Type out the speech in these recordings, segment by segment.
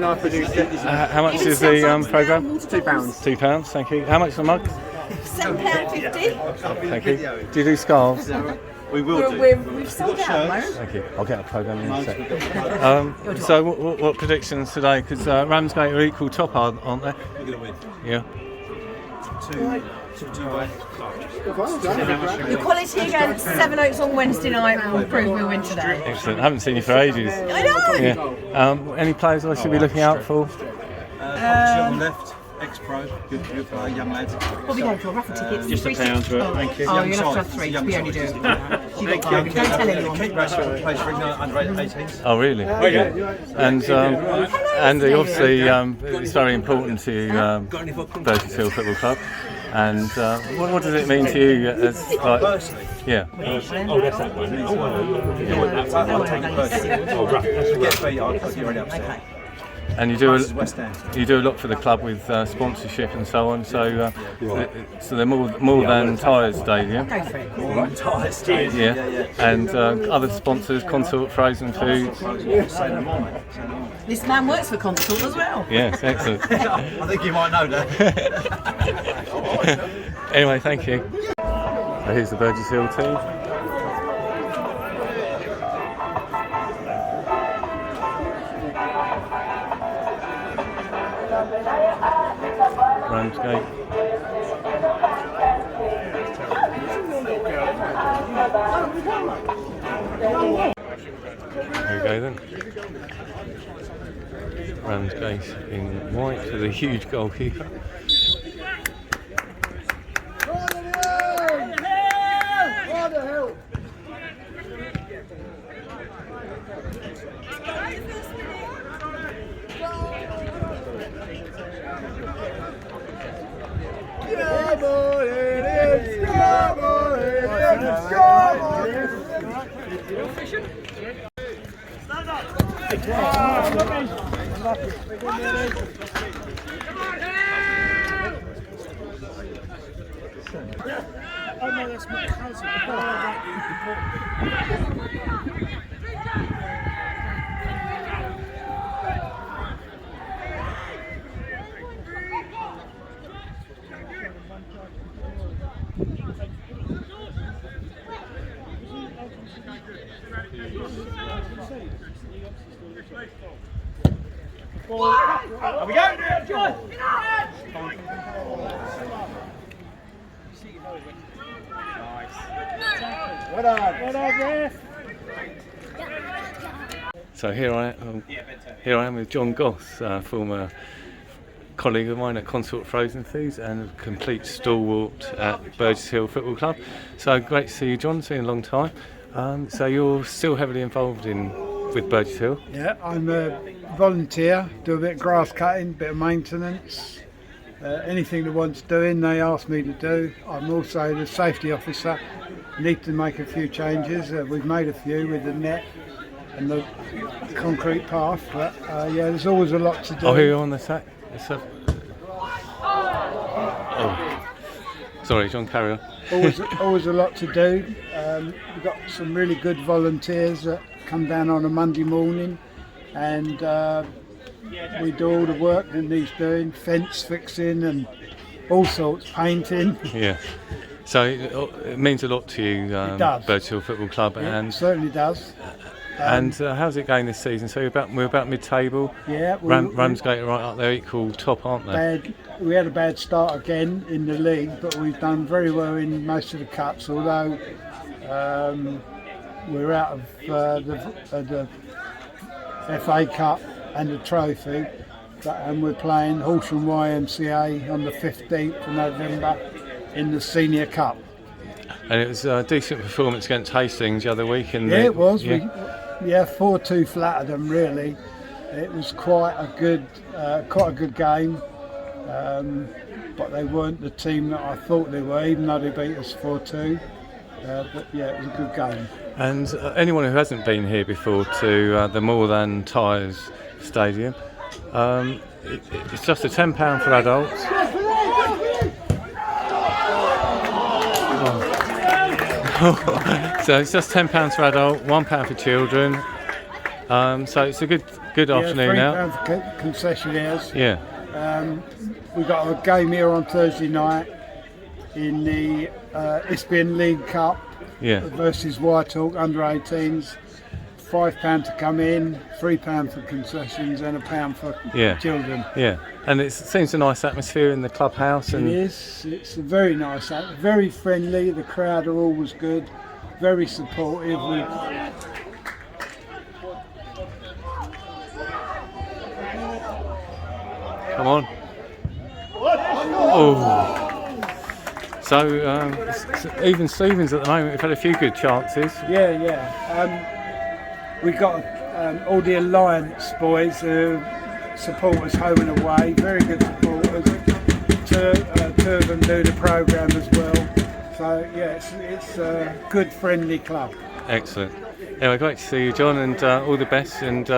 I produced it. How much is the programme? £2. £2, thank you. How much is the mug? £7.50. Thank you. Do you do scarves? We will do. We've sold out. Thank you. I'll get a programme in a sec. So what predictions today? Because Ramsgate are equal top, aren't they? We're going to win. Yeah. 2-1. The quality against Seven Oaks on Wednesday night will prove we'll win today. Excellent. I haven't seen you for ages. I know! Yeah. Any players I should be looking out for? On the left, ex-pro, good player, young lad. What are we going for? Raffle tickets? Just £1 for it, thank you. Oh, you'll have to have 3. We only do. You got 5. Don't tell anyone. Keep Rashford plays for England under 18s. Oh, really? Okay. And Andy, obviously, it's very important to Burgess Hill Football Club. And what does it mean to you as like? Personally? Yeah. Oh, that's that one. I'll take it personally. Oh, right. Get beat, I'll get really upset. And you do a lot for the club with sponsorship and so on. So they're more than Tyres Stadium. Go for it. All right, Tyres Stadium. Yeah. And other sponsors, Consort Frozen Foods. Say no more, mate. This man works for Consort as well. Yes, excellent. I think you might know that. Anyway, thank you. So here's the Burgess Hill team. Ramsgate. There we go then. Ramsgate in white with a huge goalkeeper. Are we going? So here I am with John Goss, former colleague of mine at Consort Frozen Foods and a complete stalwart at Burgess Hill Football Club. So great to see you, John. Seen you a long time. So you're still heavily involved with Burgess Hill? Yeah, I'm a volunteer, do a bit of grass cutting, bit of maintenance. Anything that wants doing, they ask me to do. I'm also the safety officer. Need to make a few changes. We've made a few with the net and the concrete path, but yeah, there's always a lot to do. Oh, here you're on the sack. Oh, sorry, John, carry on. Always a lot to do. We've got some really good volunteers that come down on a Monday morning, and we do all the work that needs doing, fence fixing and all sorts, painting. Yeah. So it means a lot to you, Burgess Hill Football Club, Yeah, and it certainly does. And how's it going this season? So we're about mid-table. Yeah, Ramsgate are right up there, equal top, aren't they? We had a bad start again in the league, but we've done very well in most of the cups. Although we're out of the FA Cup and the trophy, and we're playing Horsham YMCA on the 15th of November in the Senior Cup. And it was a decent performance against Hastings the other week. It was. Yeah, 4-2 flattered them really. It was quite a good game, but they weren't the team that I thought they were, even though they beat us 4-2. But yeah, it was a good game. And anyone who hasn't been here before to the More Than Tyres Stadium, it's just a £10 for adults. So it's just £10 for adult, £1 for children. So it's a good afternoon £3 out. for concessionaires. Yeah. We got a game here on Thursday night in the Isbian League Cup Yeah. versus Whitehawk under 18s. £5 to come in, £3 for concessions, and £1 for children. Yeah. And it seems a nice atmosphere in the clubhouse. And It is. It's a very nice, very friendly. The crowd are always good, very supportive. Come on. Oh. So even Stevens at the moment, we've had a few good chances. Yeah. We got all the Alliance boys who support us home and away. Very good supporters. Two of them do the programme as well. So yeah, it's a good, friendly club. Excellent. Anyway, great to see you, John, and all the best. And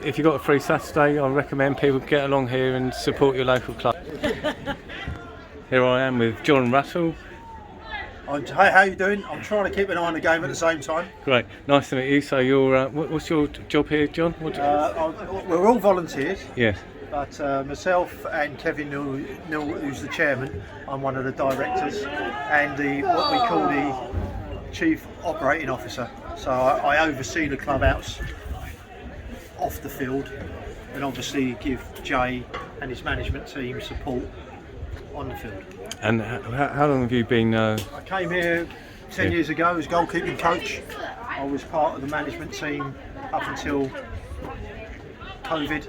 if you've got a free Saturday, I recommend people get along here and support your local club. Here I am with John Russell. Hey, how you doing? I'm trying to keep an eye on the game at the same time. Great, nice to meet you. So you're, what's your job here, John? We're all volunteers. Yes. But myself and Kevin, who's the chairman, I'm one of the directors, and what we call the chief operating officer. So I oversee the clubhouse off the field, and obviously give Jay and his management team support on the field. And how long have you been? I came here 10 years ago as goalkeeping coach. I was part of the management team up until COVID,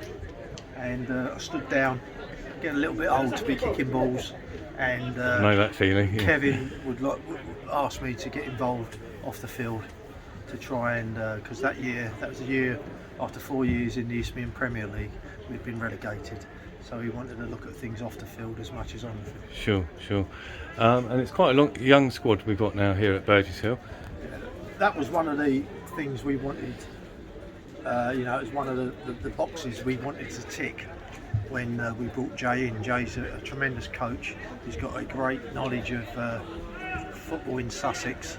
and I stood down, getting a little bit old to be kicking balls, and I know that feeling. Yeah. Kevin would ask me to get involved off the field to try and, because that was the year after 4 years in the Isthmian Premier League, we'd been relegated. So he wanted to look at things off the field as much as on the field. Sure. And it's quite a young squad we've got now here at Burgess Hill. That was one of the things we wanted, it was one of the boxes we wanted to tick when we brought Jay in. Jay's a tremendous coach. He's got a great knowledge of football in Sussex.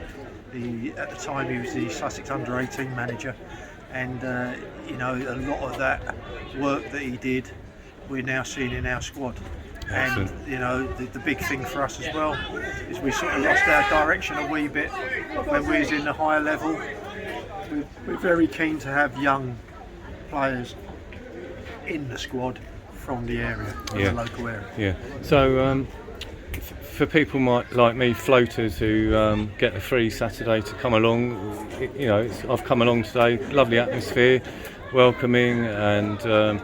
At the time he was the Sussex under-18 manager, and a lot of that work that he did we're now seeing in our squad. Excellent. And the big thing for us as well is we sort of lost our direction a wee bit when we was in the higher level. We're very keen to have young players in the squad from the area, from the local area. Yeah. So for people like me, floaters who get a free Saturday to come along, I've come along today. Lovely atmosphere, welcoming, and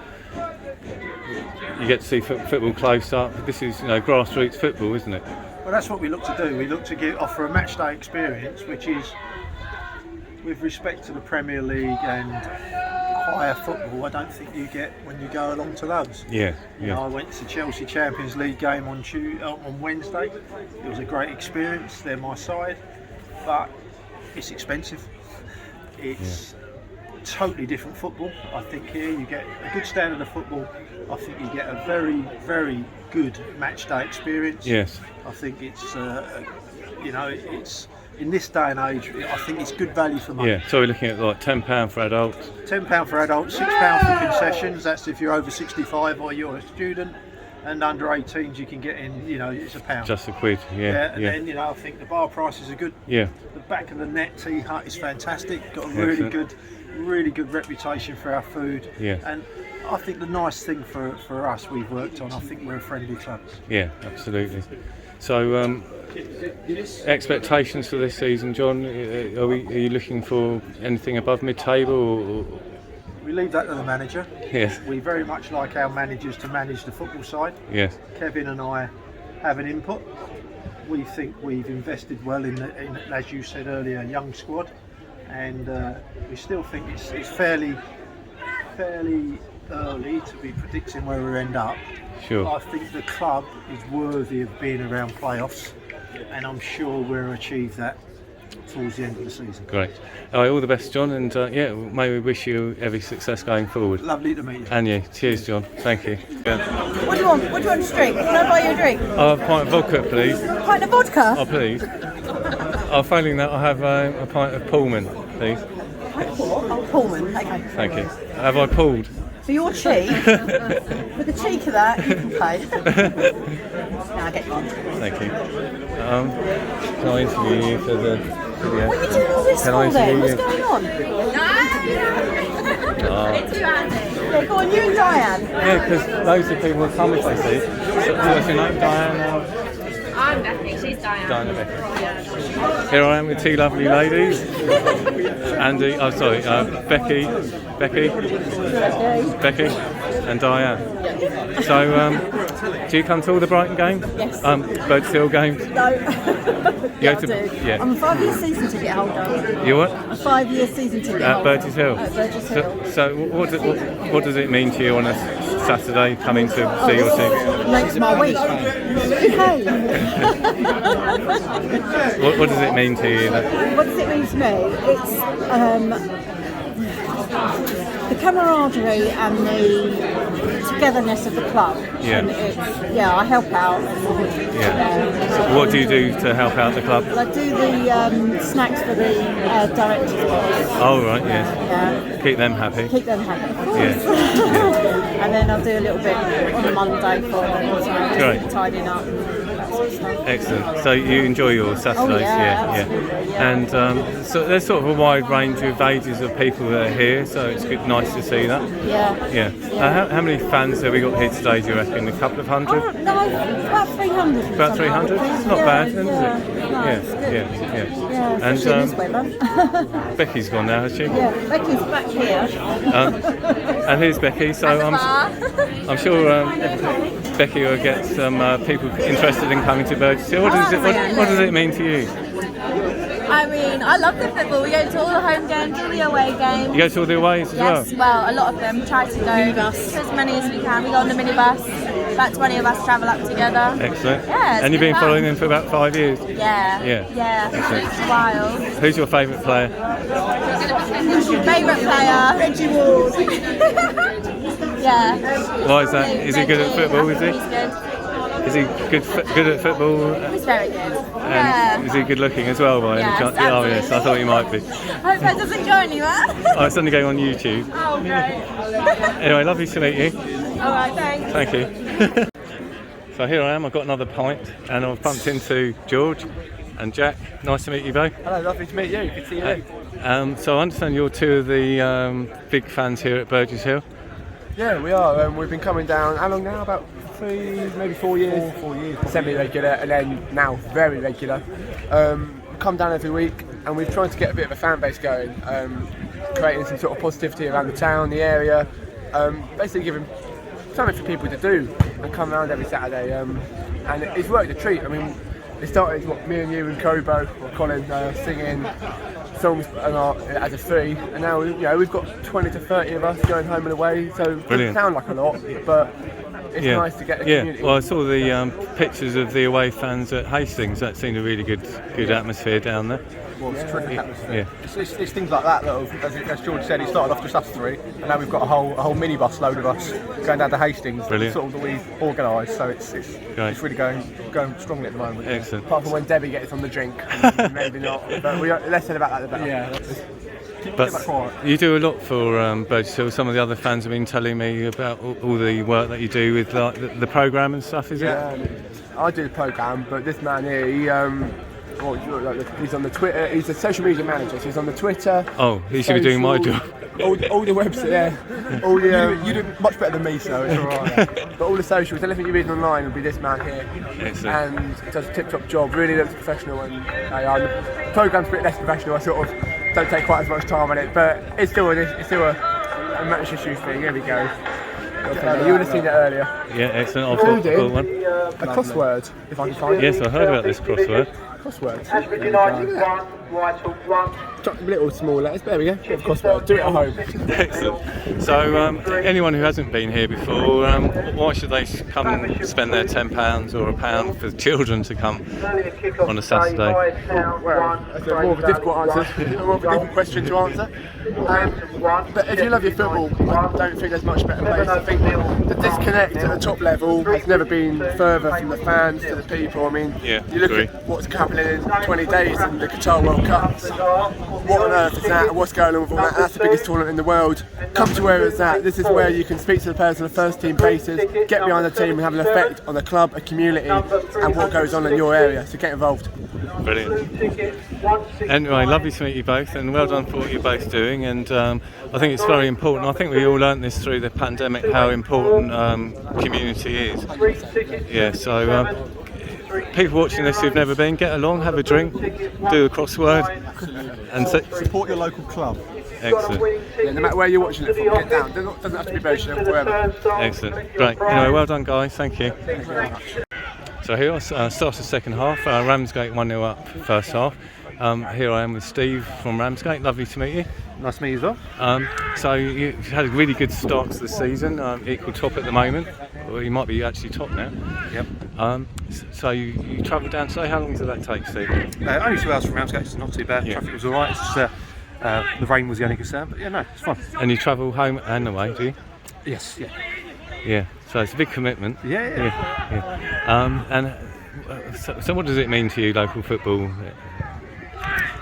you get to see football close up. This is grassroots football, isn't it? Well, that's what we look to do. We look to offer a match day experience, which is, with respect to the Premier League and higher football, I don't think you get when you go along to those. Yeah. I went to the Chelsea Champions League game on Wednesday. It was a great experience. They're my side, but it's expensive. It's totally different football. I think here you get a good standard of football. I think you get a very, very good match day experience. Yes. I think it's, it's in this day and age, I think it's good value for money. Yeah, so we're looking at like £10 for adults. £10 for adults, £6 for concessions. That's if you're over 65 or you're a student. And under 18s you can get in, it's £1. Just a quid, yeah. And then, I think the bar prices are good. Yeah. The back of the net tea hut is fantastic. Got a really good reputation for our food. Yeah. And I think the nice thing for us we've worked on, I think we're a friendly club. Yeah, absolutely. So expectations for this season, John, are you looking for anything above mid-table? Or? We leave that to the manager. Yes. We very much like our managers to manage the football side. Yes. Kevin and I have an input. We think we've invested well in as you said earlier, a young squad, and we still think it's fairly early to be predicting where we end up. Sure. I think the club is worthy of being around playoffs, and I'm sure we'll achieve that towards the end of the season. Great. All the best, John, and may we wish you every success going forward. Lovely to meet you. And you. Cheers, John. Thank you. What do you want? What do you want to drink? Can I buy you a drink? I'll have a pint of vodka, please. Pint of vodka? Oh, please. Failing that, I'll have a pint of Pullman, please. Oh, Pullman, okay. Thank you. Have I pulled? For your cheek, with the cheek of that, you can pay. Now get on. Thank you. Can I interview you for the video? What are you doing all this Can I for then? interview What's you? going on? Yeah, go on, you and Diane. Yeah, because loads of people will come if they see. So, what's your name? Diane? I'm Becky, she's Diane. Diana Becky. Here I am with two lovely ladies. Andy, oh sorry, Becky, and Diane. So, do you come to all the Brighton games? Yes. Burgess Hill games? No. You I go to- do. yeah. I'm a 5-year season ticket holder. You what? A 5-year season ticket At holder. Burgess Hill? At Burgess Hill. So what does it mean to you on a Saturday coming to see your team? Makes my week. Hey. What does it mean to you? What does it mean to me? It's the camaraderie and the togetherness of the club. Yeah. And I help out. Yeah. So what do you do to help out the club? I do the snacks for the directors. Oh right, yes. Yeah. Keep them happy. Keep them happy. Of course. Yeah. And then I'll do a little bit on a Monday for them. Great. Tidying up. That sort of stuff. Excellent. So you enjoy your Saturdays, absolutely, yeah. And so there's sort of a wide range of ages of people that are here. So it's good, nice to see that. Yeah. Yeah. How many fans have we got here today? Do you reckon? A couple of hundred? Oh, no, about 300. About 300? It's not bad, then, is it? No, it's good. Yeah. Yeah, especially in this weather. Becky's gone now, has she? Yeah, Becky's back here. And here's Becky. So I'm sure Becky will get some people interested in coming to Burgess Hill. What does it mean to you? I mean, I love the football. We go to all the home games, all the away games. You go to all the aways as Yes, well, a lot of them. Try to go Minibus. to as many as we can. We go on the minibus. About 20 of us travel up together. Excellent. Yeah, it's And you've good been fun. following them for about 5 years? Yeah. Yeah. It's a while. Who's your favourite player? Favourite player? Reggie Ward. Yeah. Why is that? Is he good at football, is he? He's good. Is he good at football? He's very good. And Yeah. is he good looking as well by any Yes, chance? Oh yes, I thought he might be. Hope that doesn't go anywhere. Oh, it's only going on YouTube. Oh, great. Anyway, lovely to meet you. All right, thanks. Thank you. So here I am, I've got another pint and I've bumped into George and Jack. Nice to meet you both. Hello, lovely to meet you. Good to see you. So I understand you're two of the big fans here at Burgess Hill. Yeah, we are. We've been coming down, how long now? About 3, maybe 4 years? 4 years. Semi-regular and then now very regular. Come down every week and we're trying to get a bit of a fan base going, creating some sort of positivity around the town, the area, basically giving something for people to do and come around every Saturday. And it's worked a treat. I mean, it started me and you and Kobo or Colin singing songs as a free, and now we've got 20 to 30 of us going home and away. So it doesn't sound like a lot, but it's nice to get the community. Well, I saw the pictures of the away fans at Hastings. That seemed a really good atmosphere down there. Well, it's terrific atmosphere. Yeah. It's things like that as George said, it started off just us three, and now we've got a whole minibus load of us going down to Hastings. Brilliant. Sort of that we've organised, so it's really going strongly at the moment. Excellent. Apart from when Debbie gets on the drink, maybe not. But less said about that, the better. Yeah. But you do a lot for Burgess Hill. Some of the other fans have been telling me about all the work that you do with like, the programme and stuff, is it? I do the programme, but this man here, he's on the Twitter, he's a social media manager, so he's on the Twitter. Oh, he should be doing my job. All the website, all the, You do much better than me, so it's alright. but all the socials, anything you read online will be this man here. Excellent. And he does a tip-top job, really looks professional, and the programme's a bit less professional. I sort of don't take quite as much time on it, but it's still a match issue thing. Here we go. You would have seen it earlier. Yeah, excellent. I'll pull one. A crossword, if I can find it. Yes, I heard about this crossword. Crossword. Little small letters, there we go. Bit of crossword. Do it at home. Excellent. So, anyone who hasn't been here before, why should they come and spend their £10 or £1 for children to come on a Saturday? Well, that's more of a difficult answer, more of a difficult question to answer. But if you love your football, I don't think there's much better place. I think the disconnect at the top level has never been further from the fans to the people. I mean, Yeah, you look agree. at what's happening in 20 days in the Qatar World World Cups. What on earth is that? What's going on with all that? That's the biggest tournament in the world. Come to where it's at. This is where you can speak to the players on a first team basis, get behind the team and have an effect on the club, a community, and what goes on in your area. So get involved. Brilliant. Anyway, lovely to meet you both, and well done for what you're both doing. And I think it's very important. I think we all learnt this through the pandemic, how important community is. Yeah, so people watching this who've never been, get along, have a drink, do a crossword, and support your local club. Excellent. Yeah, no matter where you're watching it from, get down. Doesn't have to be Burgess, wherever. Excellent. Great. Anyway, well done, guys. Thank you. So here I start the second half. Ramsgate 1-0 up first half. Here I am with Steve from Ramsgate. Lovely to meet you. Nice to meet you as well. So you've had a really good start to the season. Equal top at the moment. Well, you might be actually top now. Yep. So you travelled down today. How long did that take, Steve? Only 2 hours from Ramsgate, so not too bad. Yeah. Traffic was alright. It's just the rain was the only concern, but yeah, no, it's fun. And you travel home and away, do you? Yes, yeah. Yeah. So it's a big commitment. Yeah. So what does it mean to you, local football?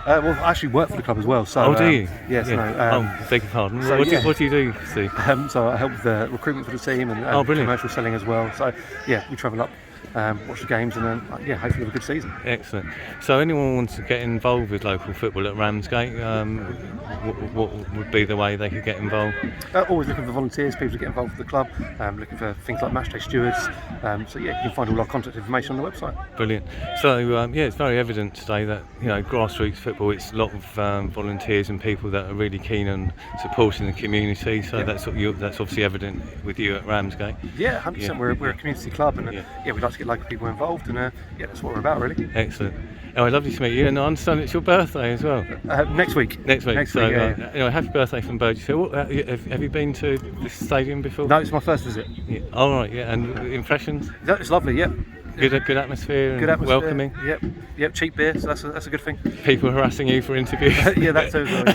Well, I actually work for the club as well. So, do you? Yes. Yeah. No, beg your pardon. so, What do you do, Steve? so I help with the recruitment for the team and brilliant. commercial selling as well. So yeah, we travel up, watch the games, and then hopefully have a good season. Excellent. So anyone wants to get involved with local football at Ramsgate, what would be the way they could get involved? Always looking for volunteers, people to get involved with the club, looking for things like matchday stewards. So yeah, you can find all our contact information on the website. Brilliant. So it's very evident today that grassroots football, it's a lot of volunteers and people that are really keen on supporting the community. So that's obviously evident with you at Ramsgate. Yeah, 100%. We're a community club, and we'd like to get local people involved, and that's what we're about, really. Excellent. Anyway, lovely to meet you, and I understand it's your birthday as well. Next week. So anyway, happy birthday from Burgess Hill. Have you been to this stadium before? No, it's my first visit. Yeah. All right. Yeah. And impressions? It's lovely. Yep. Good atmosphere. Good atmosphere. Welcoming. Yep. Cheap beer, so that's a good thing. People harassing you for interviews. Yeah, that too as well.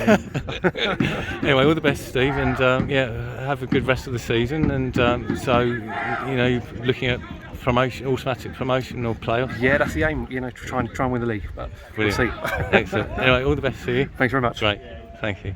Yeah. Anyway, all the best, Steve, and have a good rest of the season. And looking at promotion, automatic promotion or playoffs. Yeah, that's the aim. Try and win the league, but brilliant. We'll see. Excellent. Anyway, all the best to you. Thanks very much. Great. Thank you.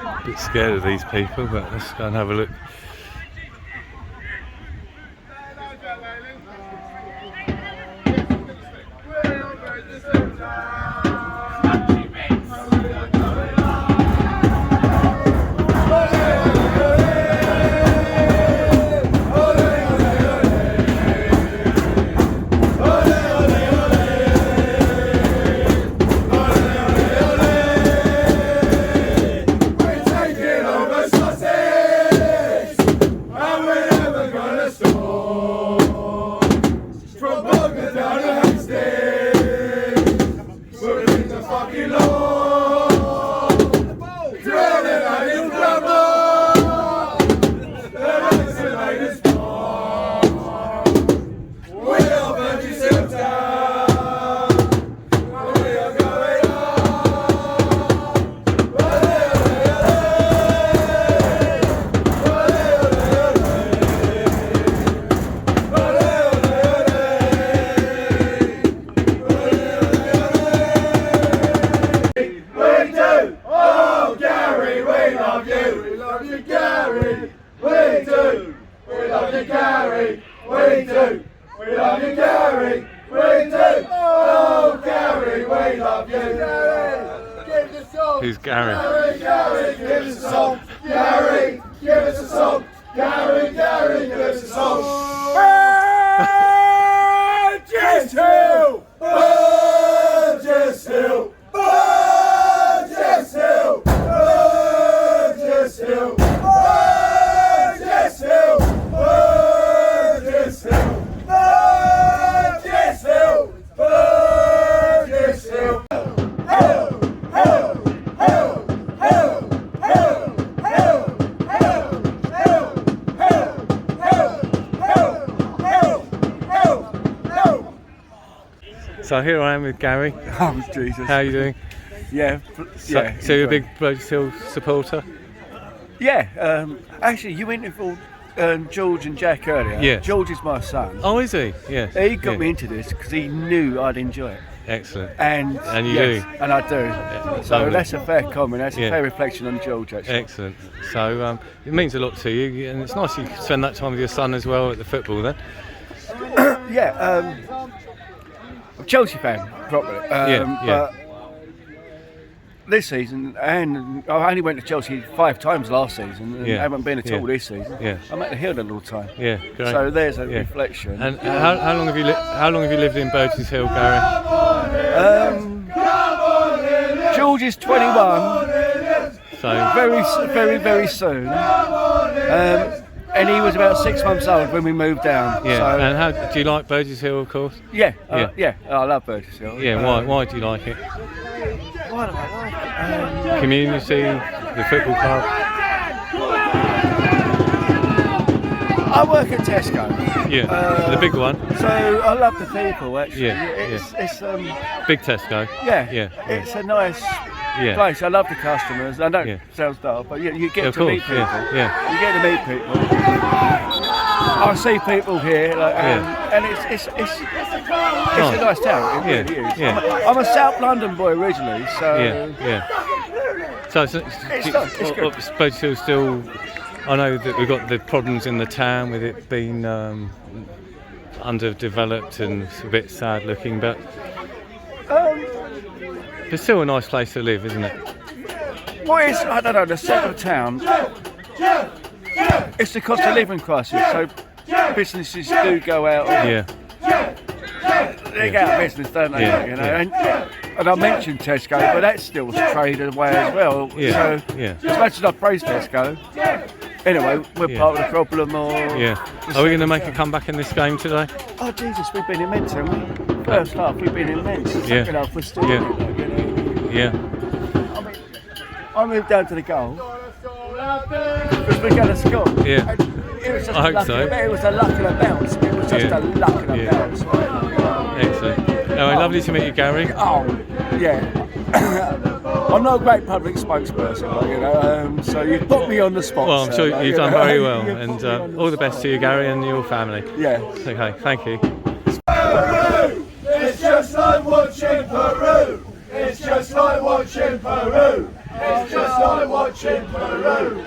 A bit scared of these people, but let's go and have a look. Who's Gary? Gary, give us a song. Gary, give us a song. Gary, give us a song. Burgess Hill! Burgess Hill! Burgess Hill! Burgess Hill! Burgess Hill! Burgess Hill! So here I am with Gary. Oh, Jesus. How are you doing? Yeah. So you're a big Burgess Hill supporter? Yeah. Actually, you interviewed George and Jack earlier. Yeah. George is my son. Oh, is he? Yes. He got me into this because he knew I'd enjoy it. Excellent. And you yes, do? And I do. So lovely. that's a fair comment. That's a fair reflection on George, actually. Excellent. So it means a lot to you, and it's nice you spend that time with your son as well at the football then. Yeah. I'm a Chelsea fan, properly. But this season, and I only went to Chelsea 5 times last season, and haven't been at all this season. Yeah. I'm at the Hill all the time. Yeah, great. So there's a reflection. And how long have you lived in Burgess Hill, Gary? George is 21. So very soon. And he was about 6 months old when we moved down. Yeah. So, and how do you like Burgess Hill, of course? Yeah. I love Burgess Hill. Yeah. Why do you like it? Why do I like it? Community, the football club. I work at Tesco. Yeah. The big one. So I love the people, actually. Yeah. It's big Tesco. Yeah. Yeah. It's a nice place. I love the customers. I know sales staff, but you get to meet people. Yeah. You get to meet people. I see people here, and it's a nice town. It really is. Yeah. I'm a South London boy originally, so So it's good. Burgess Hill still. I know that we've got the problems in the town with it being underdeveloped and it's a bit sad looking, but it's still a nice place to live, isn't it? What is, I don't know, the centre of town, it's the cost of living crisis, so businesses do go out. They go out of business, don't they? You know? And I mentioned Tesco, but that's still trade away as well. So as much as I praise Tesco, anyway, we're part of the problem. Are we going to make a comeback in this game today? Oh Jesus, we've been immense, haven't we? First half, we've been immense. Second half, we're still I moved down to the goal because we're going to score. Yeah. It was just I hope so. It was a luck and a bounce. It was just a luck and a bounce. Excellent. Anyway, lovely to meet you, Gary. Oh, yeah. I'm not a great public spokesperson, so you put me on the spot. Well, I'm sure you've done very well, and all the best to you, Gary, and your family. Yeah. Okay, thank you. Peru! It's just like watching Peru! It's just like watching Peru! It's just like watching Peru!